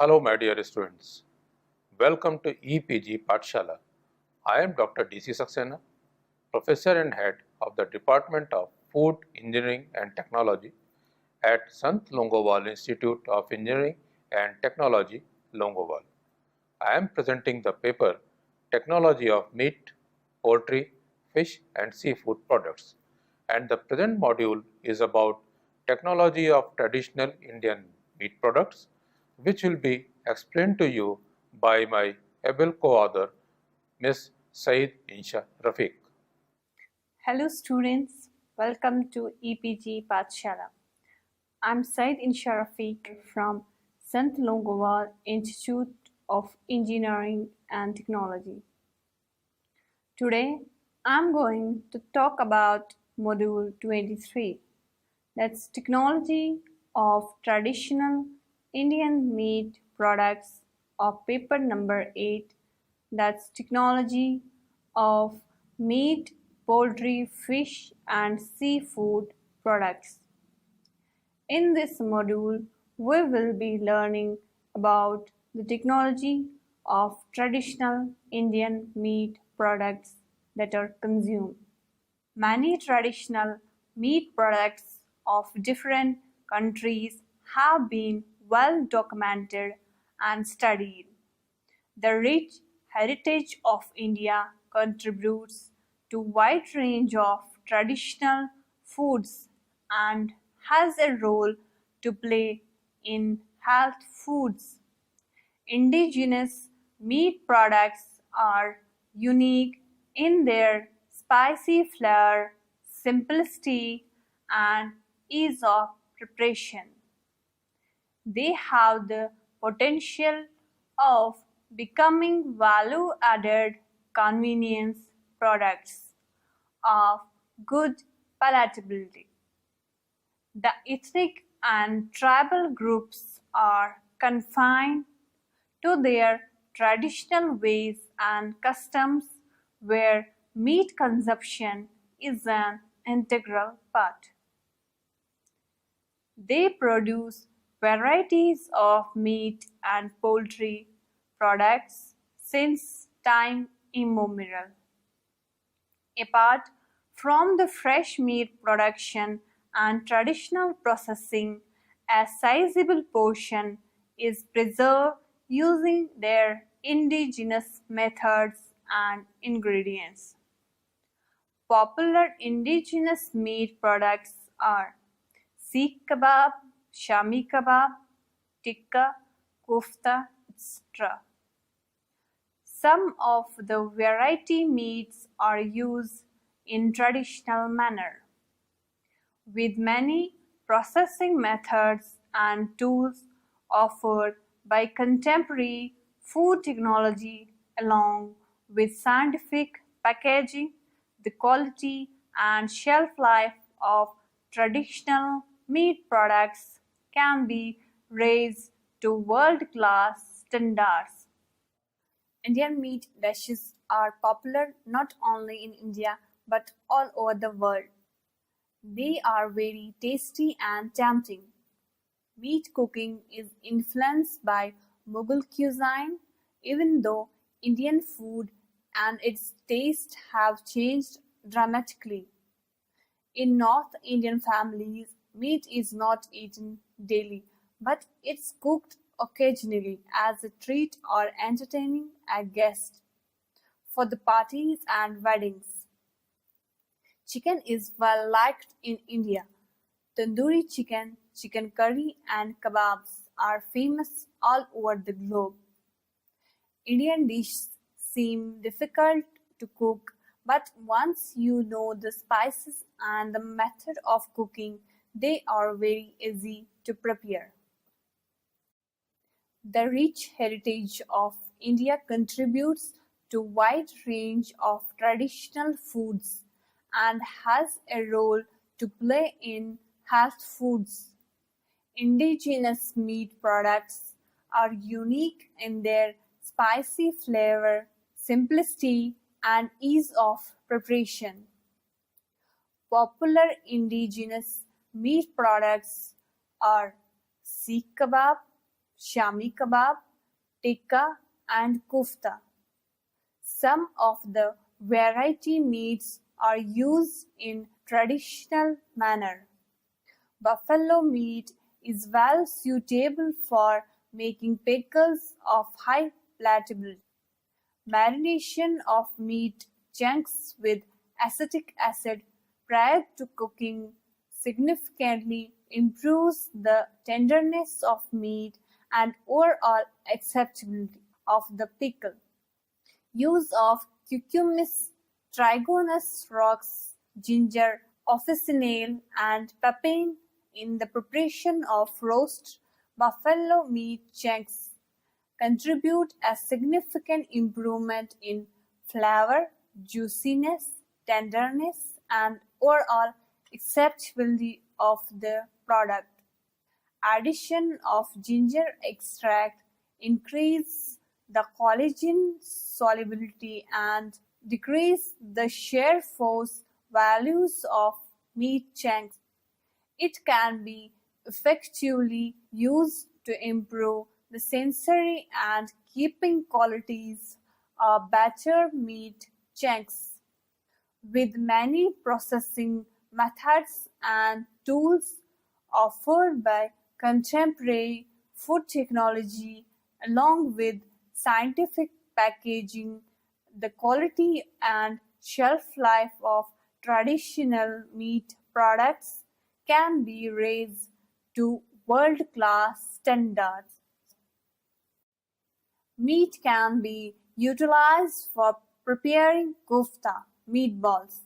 Hello, my dear students. Welcome to EPG Pathshala. I am Dr. D.C. Saxena, Professor and Head of the Department of Food Engineering and Technology at Sant Longowal Institute of Engineering and Technology, Longowal. I am presenting the paper Technology of Meat, Poultry, Fish and Seafood Products, and the present module is about technology of traditional Indian meat products, which will be explained to you by my able co-author, Ms. Saeed Insha Rafiq. Hello students, welcome to EPG Pathshala. I'm Saeed Insha Rafiq from Sant Longowal Institute of Engineering and Technology. Today, I'm going to talk about Module 23, that's Technology of Traditional Indian Meat Products, or paper number 8, that's Technology of Meat, Poultry, Fish and Seafood Products. In this module, we will be learning about the technology of traditional Indian meat products that are consumed. Many traditional meat products of different countries have been well documented and studied. The rich heritage of India contributes to a wide range of traditional foods and has a role to play in health foods. Indigenous meat products are unique in their spicy flavor, simplicity, and ease of preparation. They have the potential of becoming value-added convenience products of good palatability. The ethnic and tribal groups are confined to their traditional ways and customs where meat consumption is an integral part. They produce varieties of meat and poultry products since time immemorial. Apart from the fresh meat production and traditional processing, a sizable portion is preserved using their indigenous methods and ingredients. Popular indigenous meat products are Sikh kebab, Shami kebab, tikka, kofta, etc. Some of the variety meats are used in traditional manner. With many processing methods and tools offered by contemporary food technology along with scientific packaging, the quality and shelf life of traditional meat products can be raised to world-class standards. Indian meat dishes are popular not only in India but all over the world. They are very tasty and tempting. Meat cooking is influenced by Mughal cuisine, even though Indian food and its taste have changed dramatically. In North Indian families, meat is not eaten daily, but it's cooked occasionally as a treat or entertaining a guest for the parties and weddings. Chicken is well liked in India. Tandoori chicken, chicken curry and kebabs are famous all over the globe. Indian dishes seem difficult to cook, but once you know the spices and the method of cooking, they are very easy to prepare. The rich heritage of India contributes to a wide range of traditional foods and has a role to play in health foods. Indigenous meat products are unique in their spicy flavor, simplicity, and ease of preparation. Popular indigenous meat products are Sikh kebab, Shami kebab, tikka, and kofta. Some of the variety meats are used in traditional manner. Buffalo meat is well suitable for making pickles of high palatability. Marination of meat chunks with acetic acid prior to cooking significantly improves the tenderness of meat and overall acceptability of the pickle. Use of Cucumis trigonus rocks, ginger, officinale, and papain in the preparation of roast buffalo meat chunks contribute a significant improvement in flavor, juiciness, tenderness, and overall acceptability of the product. Addition of ginger extract increases the collagen solubility and decrease the shear force values of meat chunks. It can be effectively used to improve the sensory and keeping qualities of battered meat chunks. With many processing methods and tools offered by contemporary food technology along with scientific packaging, the quality and shelf life of traditional meat products can be raised to world-class standards. Meat can be utilized for preparing kofta meatballs.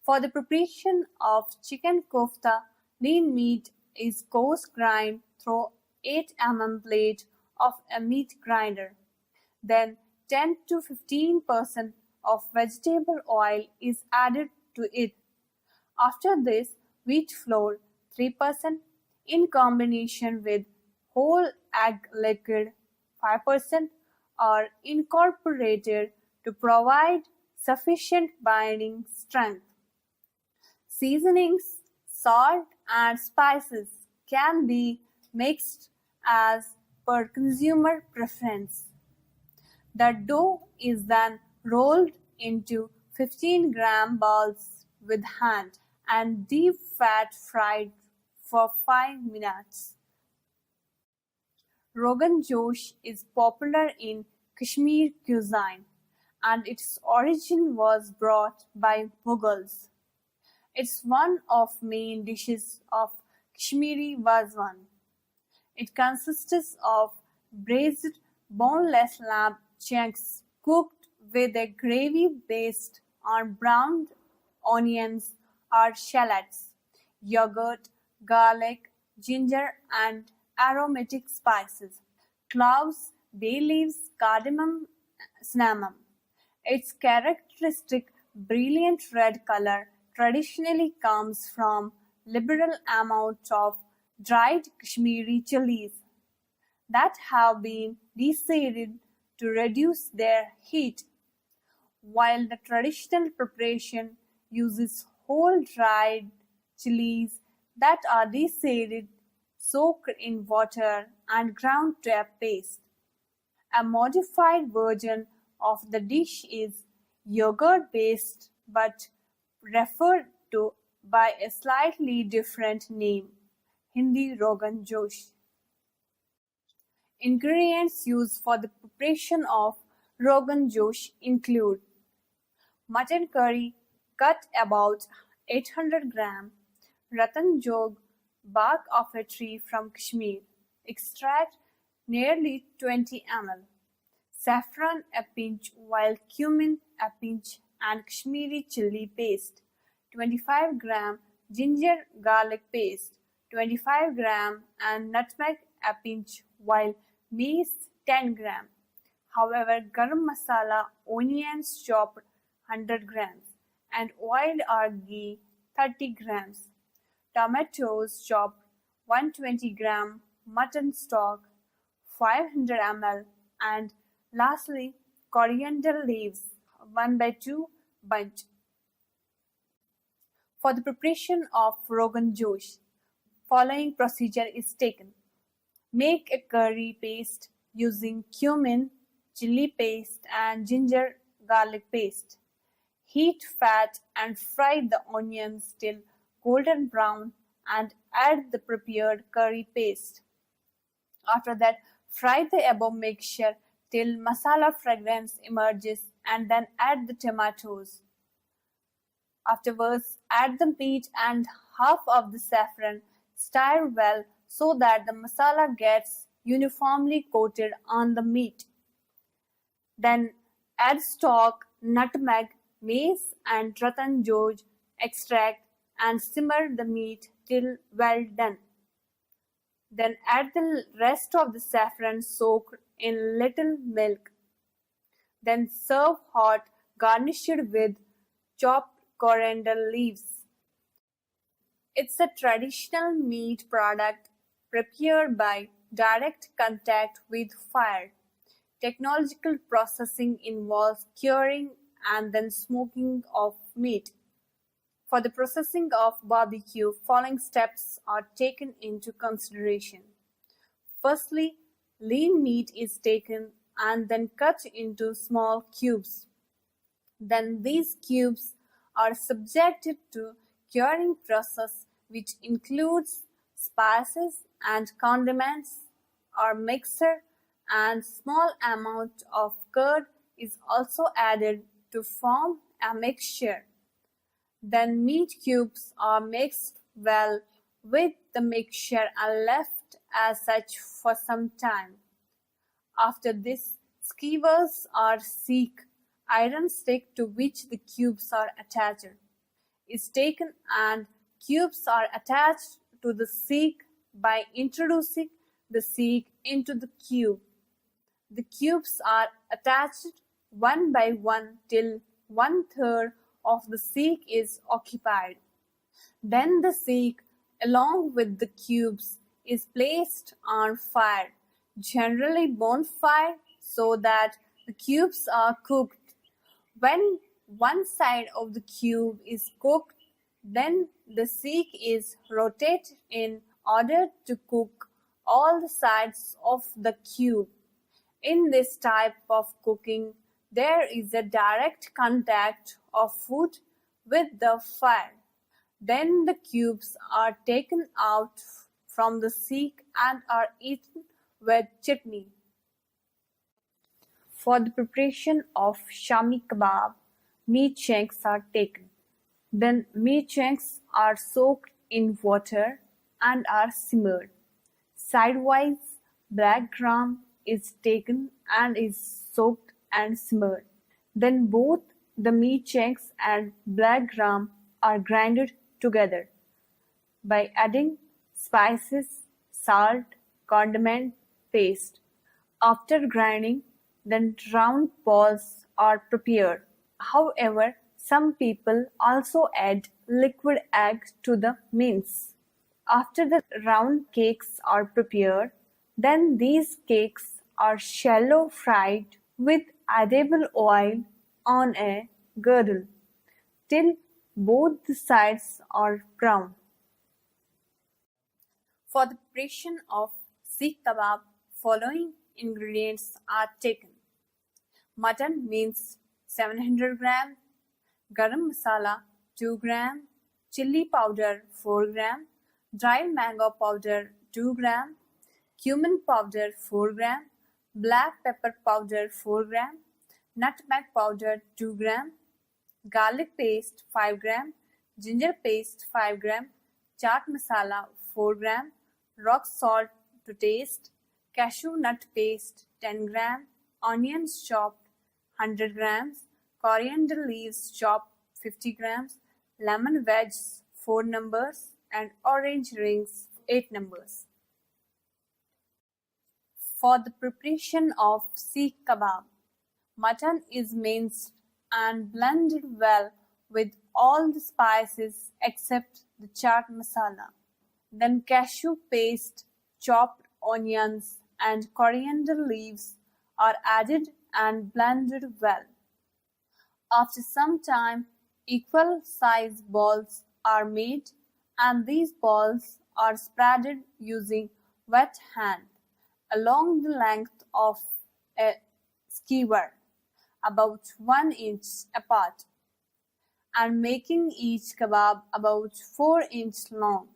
For the preparation of chicken kofta, lean meat is coarse grind through 8 mm blade of a meat grinder. Then 10 to 15% of vegetable oil is added to it. After this, wheat flour 3% in combination with whole egg liquid 5% are incorporated to provide sufficient binding strength. Seasonings, salt, and spices can be mixed as per consumer preference. The dough is then rolled into 15-gram balls with hand and deep fat fried for 5 minutes. Rogan Josh is popular in Kashmiri cuisine, and its origin was brought by Mughals. It's one of main dishes of Kashmiri Wazwan. It consists of braised boneless lamb chunks cooked with a gravy based on browned onions or shallots, yogurt, garlic, ginger, and aromatic spices, cloves, bay leaves, cardamom, cinnamon. Its characteristic brilliant red color traditionally comes from liberal amount of dried Kashmiri chilies that have been deseeded to reduce their heat, while the traditional preparation uses whole dried chilies that are deseeded, soaked in water, and ground to a paste. A modified version of the dish is yogurt-based but referred to by a slightly different name, Hindi Rogan Josh. Ingredients used for the preparation of Rogan Josh include mutton curry cut about 800 gram, ratan jog, bark of a tree from Kashmir, extract nearly 20 ml, saffron a pinch while cumin a pinch and Kashmiri chili paste, 25 gram ginger garlic paste, 25 gram and nutmeg a pinch while mace 10 gram. However, garam masala, onions chopped 100 grams and oil or ghee 30 grams. Tomatoes chopped 120 gram, mutton stock 500 ml and lastly coriander leaves 1/2 bunch. For the preparation of Rogan Josh, following procedure is taken. Make a curry paste using cumin, chili paste and ginger garlic paste. Heat fat and fry the onions till golden brown and add the prepared curry paste. After that, fry the above mixture till masala fragrance emerges and then add the tomatoes. Afterwards, add the meat and half of the saffron. Stir well so that the masala gets uniformly coated on the meat. Then add stock, nutmeg, mace and ratan joj extract and simmer the meat till well done. Then add the rest of the saffron soaked in little milk. Then serve hot, garnished with chopped coriander leaves. It's a traditional meat product prepared by direct contact with fire. Technological processing involves curing and then smoking of meat. For the processing of barbecue, following steps are taken into consideration. Firstly, lean meat is taken and then cut into small cubes. Then these cubes are subjected to curing process which includes spices and condiments or mixer and small amount of curd is also added to form a mixture. Then meat cubes are mixed well with the mixture and left as such for some time. After this, skewers or seek, iron stick to which the cubes are attached, is taken and cubes are attached to the seek by introducing the seek into the cube. The cubes are attached one by one till 1/3 of the seek is occupied. Then the seek, along with the cubes, is placed on fire, generally bonfire, so that the cubes are cooked. When one side of the cube is cooked, then the seek is rotated in order to cook all the sides of the cube. In this type of cooking, there is a direct contact of food with the fire. Then the cubes are taken out from the seek and are eaten with chutney. For the preparation of Shami kebab, meat chunks are taken. Then meat chunks are soaked in water and are simmered. Sidewise, black gram is taken and is soaked and simmered. Then both the meat chunks and black gram are grinded together by adding spices, salt, condiment paste. After grinding, then round balls are prepared. However, some people also add liquid egg to the mince. After the round cakes are prepared, then these cakes are shallow fried with edible oil on a girdle till both the sides are brown. For the preparation of seekh kebab, following ingredients are taken: mutton means 700 gram, garam masala 2 gram, chili powder 4 gram, dried mango powder 2 gram, cumin powder 4 gram, black pepper powder 4 gram, nutmeg powder 2 gram, garlic paste 5 gram, ginger paste 5 gram, chaat masala 4 gram, rock salt to taste, cashew nut paste 10 gram, onions chopped 100 grams, coriander leaves chopped 50 grams, lemon wedges 4 numbers and orange rings 8 numbers. For the preparation of seekh kebab, mutton is minced and blended well with all the spices except the chaat masala. Then cashew paste, chopped onions and coriander leaves are added and blended well. After some time, equal size balls are made and these balls are spreaded using wet hand. along the length of a skewer, about 1 inch apart, and making each kebab about 4 inches long.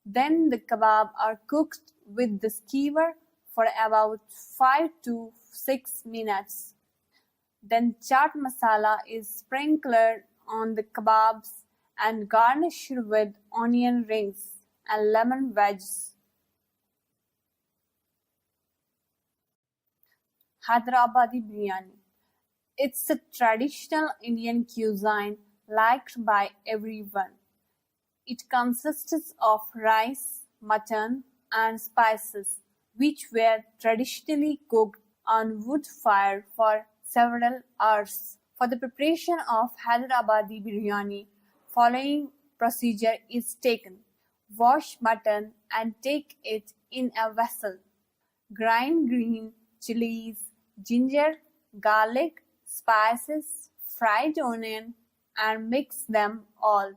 Then the kebab are cooked with the skewer for about 5 to 6 minutes. Then chaat masala is sprinkled on the kebabs and garnished with onion rings and lemon wedges. Hyderabadi biryani. It's a traditional Indian cuisine liked by everyone. It consists of rice, mutton, and spices, which were traditionally cooked on wood fire for several hours. For the preparation of Hyderabadi biryani, following procedure is taken. Wash mutton and take it in a vessel. Grind green chilies, ginger, garlic, spices, fried onion, and mix them all.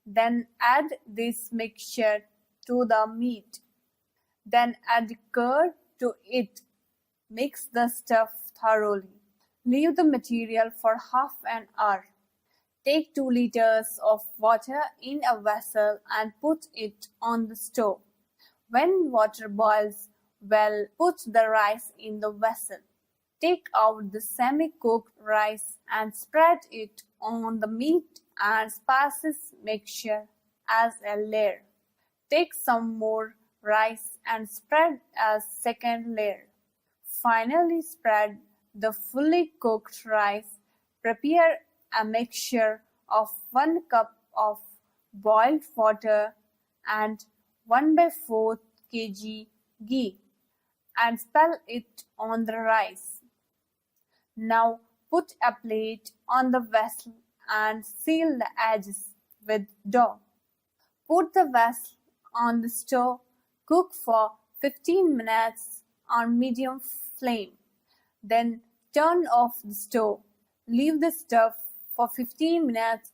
Then add this mixture to the meat. Then add curd to it. Mix the stuff thoroughly. Leave the material for half an hour. Take 2 liters of water in a vessel and put it on the stove. When water boils well, put the rice in the vessel. Take out the semi-cooked rice and spread it on the meat and spices mixture as a layer. Take some more rice and spread as second layer. Finally spread the fully cooked rice. Prepare a mixture of 1 cup of boiled water and 1/4 kg ghee and spill it on the rice. Now put a plate on the vessel and seal the edges with dough. Put the vessel on the stove. Cook for 15 minutes on medium flame. Then turn off the stove. Leave the stuff for 15 minutes.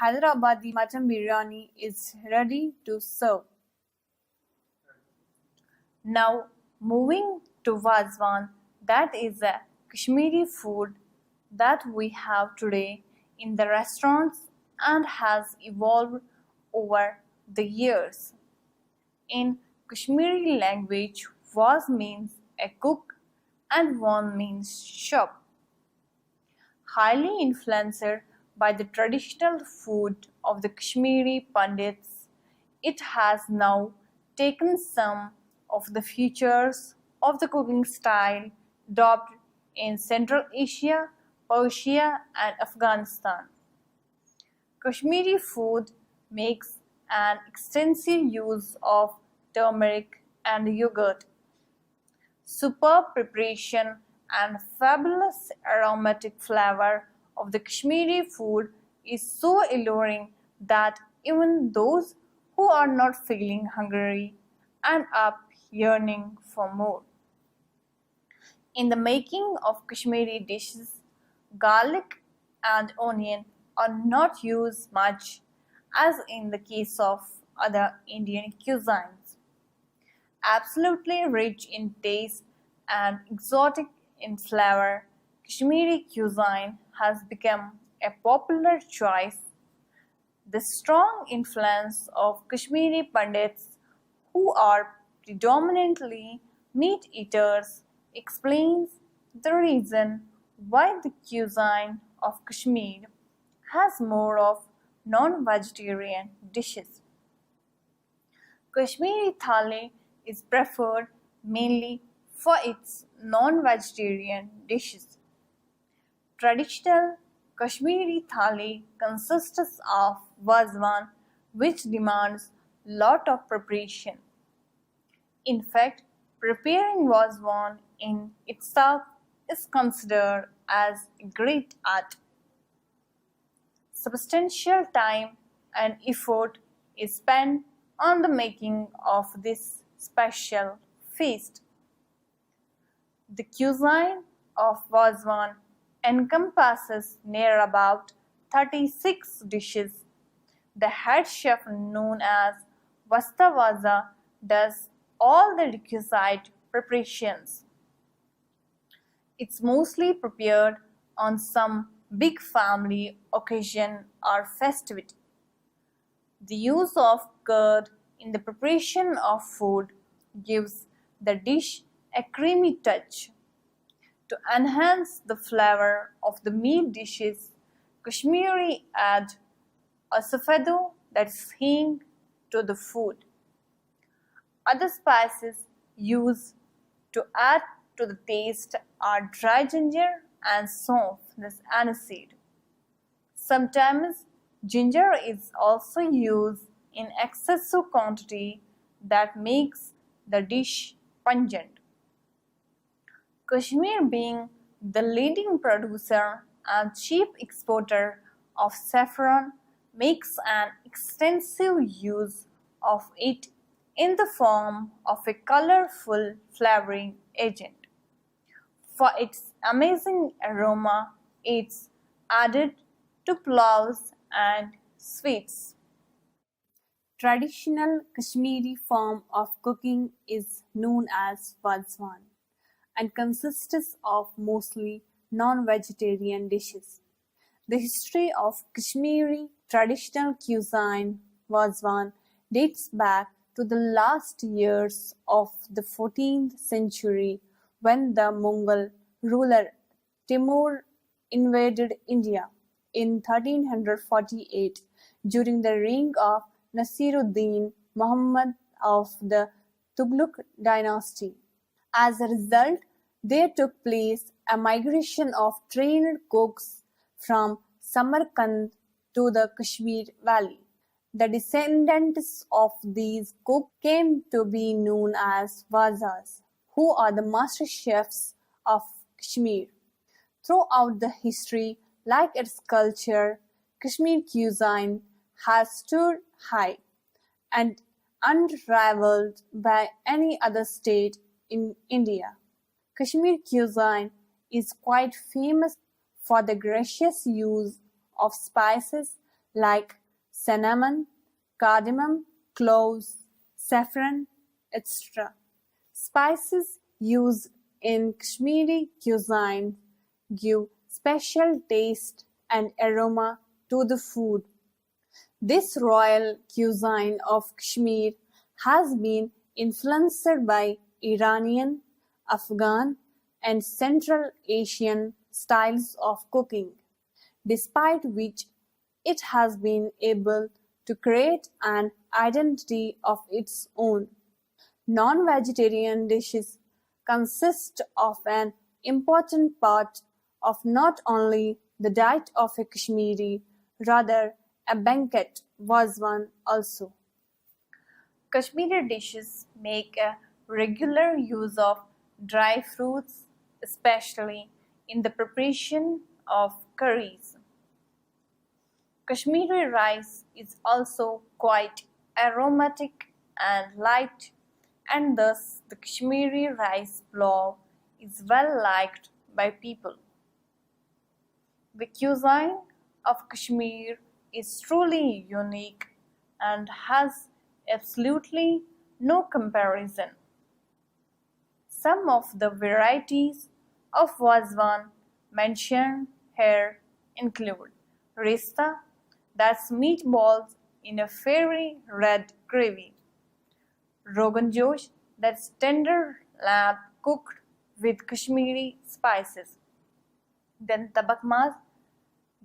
Hyderabadi mutton biryani is ready to serve. Now moving to Wazwan, that is a Kashmiri food that we have today in the restaurants and has evolved over the years. In Kashmiri language, Waz means a cook and Wan means shop. Highly influenced by the traditional food of the Kashmiri Pandits, it has now taken some of the features of the cooking style adopted in Central Asia, Persia, and Afghanistan. Kashmiri food makes an extensive use of turmeric and yogurt. Superb preparation and fabulous aromatic flavor of the Kashmiri food is so alluring that even those who are not feeling hungry end up yearning for more. In the making of Kashmiri dishes, garlic and onion are not used much as in the case of other Indian cuisines. Absolutely rich in taste and exotic in flavor, Kashmiri cuisine has become a popular choice. The strong influence of Kashmiri Pandits, who are predominantly meat eaters, explains the reason why the cuisine of Kashmir has more of non-vegetarian dishes. Kashmiri thali is preferred mainly for its non-vegetarian dishes. Traditional Kashmiri thali consists of wazwan, which demands lot of preparation. In fact, preparing wazwan in itself is considered as a great art. Substantial time and effort is spent on the making of this special feast. The cuisine of Wazwan encompasses near about 36 dishes. The head chef, known as Vastawaza, does all the requisite preparations. It's mostly prepared on some big family occasion or festivity. The use of curd in the preparation of food gives the dish a creamy touch. To enhance the flavor of the meat dishes, Kashmiri add asafado, that's hing, to the food. Other spices used to add to the taste are dry ginger and saunf, that's aniseed. Sometimes ginger is also used in excessive quantity that makes the dish pungent. Kashmir, being the leading producer and chief exporter of saffron, makes an extensive use of it in the form of a colorful flavoring agent. For its amazing aroma, it's added to pulaus and sweets. Traditional Kashmiri form of cooking is known as Wazwan and consists of mostly non-vegetarian dishes. The history of Kashmiri traditional cuisine Wazwan dates back to the last years of the 14th century when the Mughal ruler Timur invaded India in 1348 during the reign of Nasiruddin Muhammad of the Tughlaq dynasty. As a result, there took place a migration of trained cooks from Samarkand to the Kashmir Valley. The descendants of these cooks came to be known as Wazas, who are the master chefs of Kashmir. Throughout the history, like its culture, Kashmir cuisine has stood high and unrivaled by any other state in India. Kashmir cuisine is quite famous for the gracious use of spices like cinnamon, cardamom, cloves, saffron, etc. Spices used in Kashmiri cuisine give special taste and aroma to the food. This royal cuisine of Kashmir has been influenced by Iranian, Afghan, and Central Asian styles of cooking, despite which it has been able to create an identity of its own. Non-vegetarian dishes consist of an important part of not only the diet of a Kashmiri, rather a banquet was one also. Kashmiri dishes make a regular use of dry fruits, especially in the preparation of curries. Kashmiri rice is also quite aromatic and light, and thus the Kashmiri rice pulao is well liked by people. The cuisine of Kashmir is truly unique and has absolutely no comparison. Some of the varieties of Wazwan mentioned here include rista, that's meatballs in a fiery red gravy; Rogan Josh, that's tender lamb cooked with Kashmiri spices; then Tabak Mas,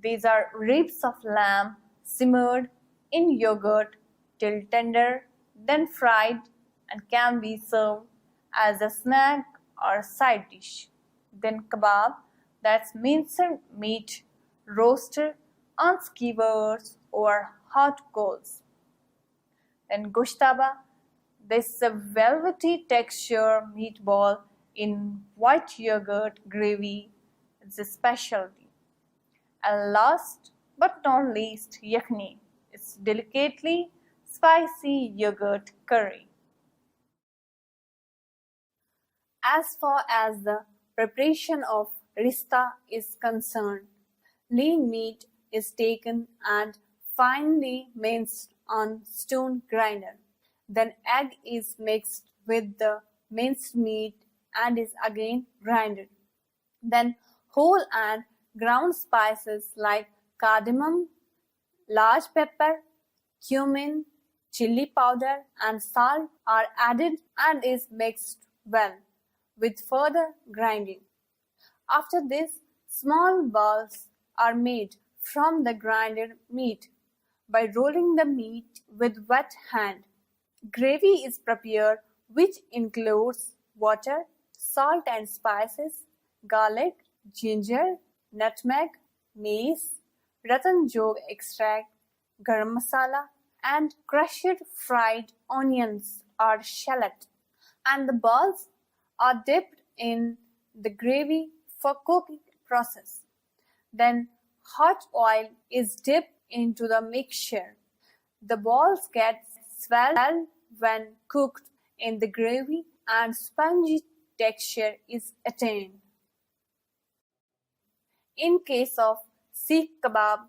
these are ribs of lamb simmered in yogurt till tender, then fried and can be served as a snack or side dish; then Kebab, that's minced meat roasted on skewers or hot coals; then Goshtaba, this is a velvety texture meatball in white yogurt gravy, it's a specialty; and last but not least, Yakni, it's delicately spicy yogurt curry. As far as the preparation of rista is concerned, lean meat is taken and finely minced on stone grinder. Then egg is mixed with the minced meat and is again grinded. Then whole and ground spices like cardamom, large pepper, cumin, chili powder and salt are added and is mixed well with further grinding. After this, small balls are made from the grinded meat by rolling the meat with wet hand. Gravy is prepared, which includes water, salt and spices, garlic, ginger, nutmeg, mace, rattan jog extract, garam masala, and crushed fried onions or shallot. And the balls are dipped in the gravy for cooking process. Then hot oil is dipped into the mixture. The balls get swelled when cooked in the gravy and spongy texture is attained. In case of Sikh kebab,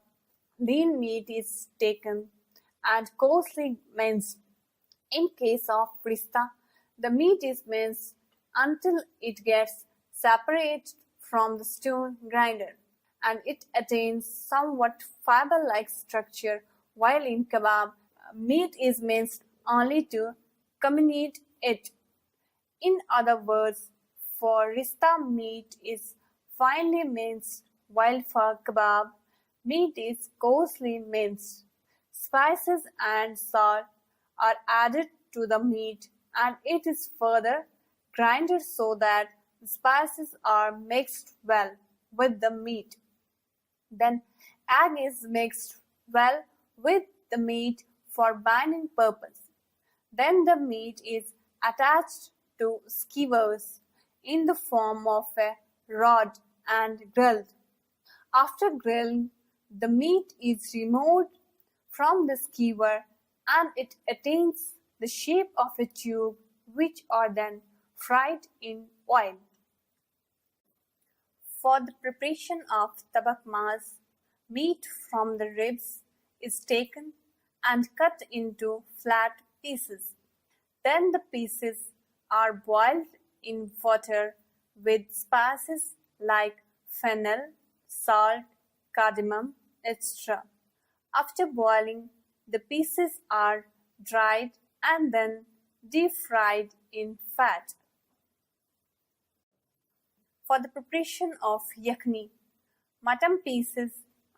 lean meat is taken and coarsely minced. In case of frista, the meat is minced until it gets separated from the stone grinder and it attains somewhat fiber-like structure, while in kebab, meat is minced only to comminuate it. In other words, for rista meat is finely minced, while for kebab, meat is coarsely minced. Spices and salt are added to the meat and it is further grinded so that the spices are mixed well with the meat. Then egg is mixed well with the meat for binding purpose. Then the meat is attached to skewers in the form of a rod and grilled. After grilling, the meat is removed from the skewer and it attains the shape of a tube, which are then fried in oil. For the preparation of Tabak Mas, meat from the ribs is taken and cut into flat pieces. Then the pieces are boiled in water with spices like fennel, salt, cardamom, etc. After boiling, the pieces are dried and then deep fried in fat. For the preparation of yakni, mutton pieces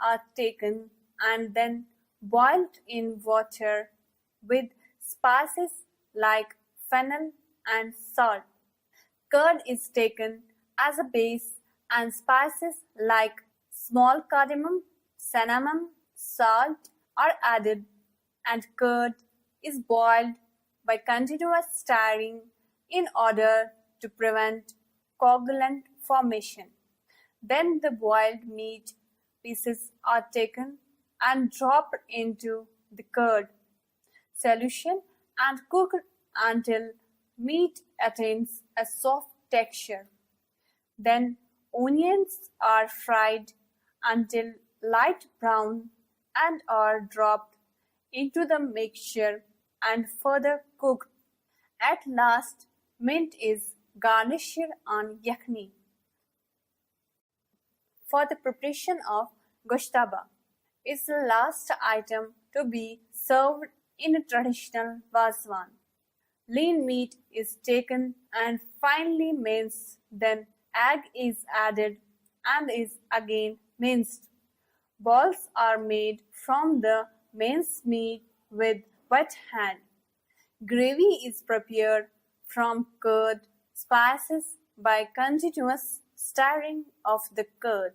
are taken and then boiled in water with spices like fennel and salt. Curd is taken as a base and spices like small cardamom, cinnamon, salt are added and curd is boiled by continuous stirring in order to prevent coagulant formation. Then the boiled meat pieces are taken and dropped into the curd solution and cooked until meat attains a soft texture. Then onions are fried until light brown and are dropped into the mixture and further cooked. At last, mint is garnished on yakni. For the preparation of goshtaba is the last item to be served in a traditional vazwan. Lean meat is taken and finely minced, then egg is added and is again minced. Balls are made from the minced meat with wet hand. Gravy is prepared from curd spices by continuous stirring of the curd.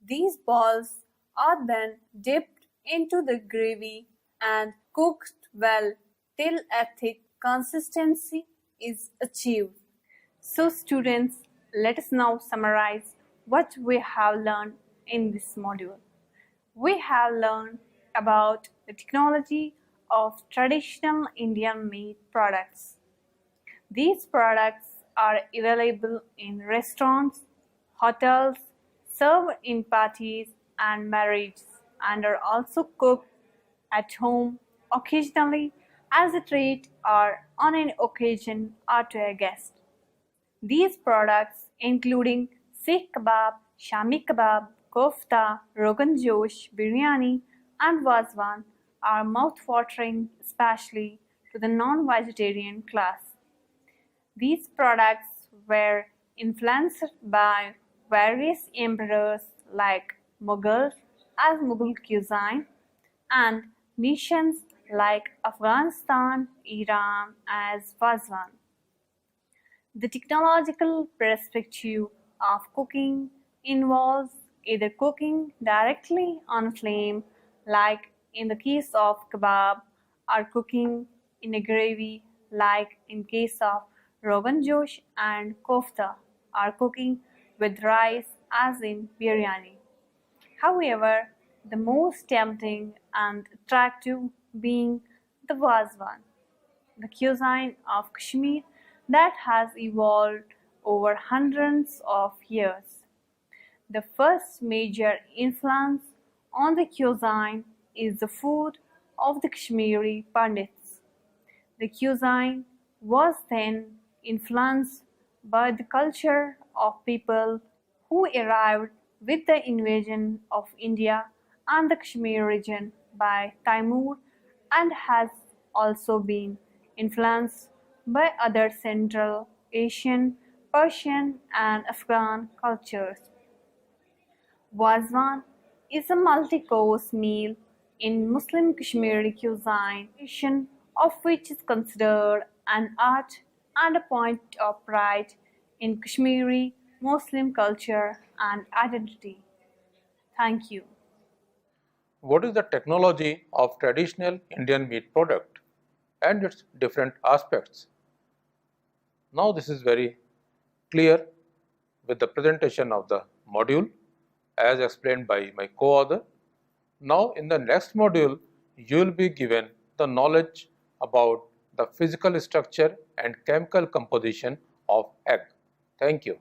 These balls are then dipped into the gravy and cooked well till a thick consistency is achieved. So students, let us now summarize what we have learned in this module. We have learned about the technology of traditional Indian meat products. These products are available in restaurants, hotels, served in parties and marriages, and are also cooked at home occasionally as a treat or on an occasion or to a guest. These products, including Sikh kebab, Shami kebab, kofta, Rogan Josh, biryani, and wazwan, are mouth-watering, especially to the non-vegetarian class. These products were influenced by various emperors like Mughals as Mughal cuisine and nations like Afghanistan, Iran as wazwan. The technological perspective of cooking involves either cooking directly on a flame, like in the case of kebab, or cooking in a gravy, like in case of Rogan Josh and kofta, or cooking with rice, as in biryani. However, the most tempting and attractive being the wazwan, the cuisine of Kashmir that has evolved over hundreds of years. The first major influence on the cuisine is the food of the Kashmiri Pandits. The cuisine was then influenced by the culture of people who arrived with the invasion of India and the Kashmir region by Timur, and has also been influenced by other Central Asian, Persian, and Afghan cultures. Wazwan is a multi-course meal in Muslim Kashmiri cuisine, of which is considered an art and a point of pride in Kashmiri Muslim culture and identity. Thank you. What is the technology of traditional Indian meat product and its different aspects? Now this is very clear with the presentation of the module as explained by my co-author. Now in the next module, you will be given the knowledge about the physical structure and chemical composition of egg. Thank you.